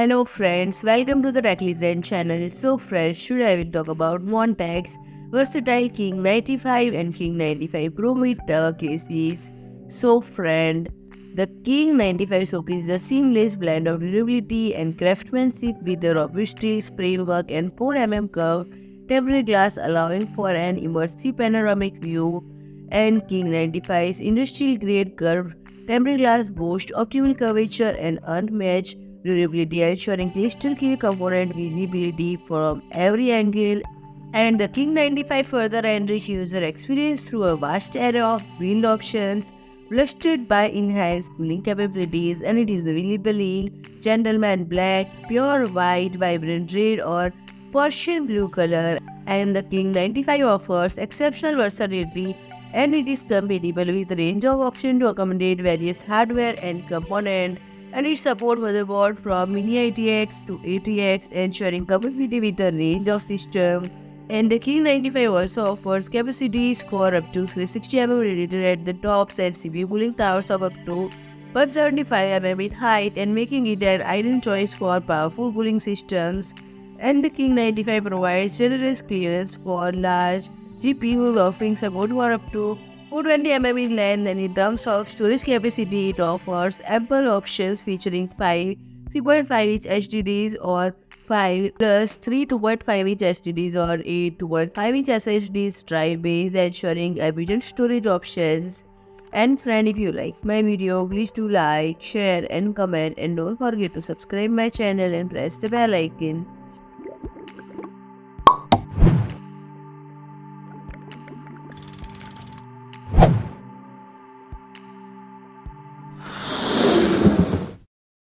Hello friends, welcome to the Tech Legend channel. So friends, today I will talk about MONTECH's versatile King 95 and King 95 Pro mid-tier cases. So friend, the King 95 showcases a seamless blend of durability and craftsmanship with a robust steel framework and 4 curved tempered glass allowing for an immersive panoramic view. And King 95's industrial grade curved tempered glass boasts optimal curvature and unmatched durability, ensuring crystal clear component visibility from every angle. And the King 95 further enriches user experience through a vast array of build options, bolstered by enhanced cooling capabilities, and it is available in gentleman black, pure white, vibrant red, or Prussian blue color. And the King 95 offers exceptional versatility, and it is compatible with a range of options to accommodate various hardware and components, and it supports motherboard from Mini-ITX to ATX, ensuring compatibility with a range of systems. And the King 95 also offers capacities for up to 360 radiator at the tops and CPU cooling towers of up to 175 in height, and making it an ideal choice for powerful cooling systems. And the King 95 provides generous clearance for large GPUs, offering support for up to 420 in length, and in terms of storage capacity, it offers ample options featuring 5 3.5-inch HDDs or 5 plus 3 2.5-inch HDDs or 8 2.5-inch SSDs drive-based, ensuring efficient storage options. And friend, if you like my video, please do like, share and comment, and don't forget to subscribe my channel and press the bell icon.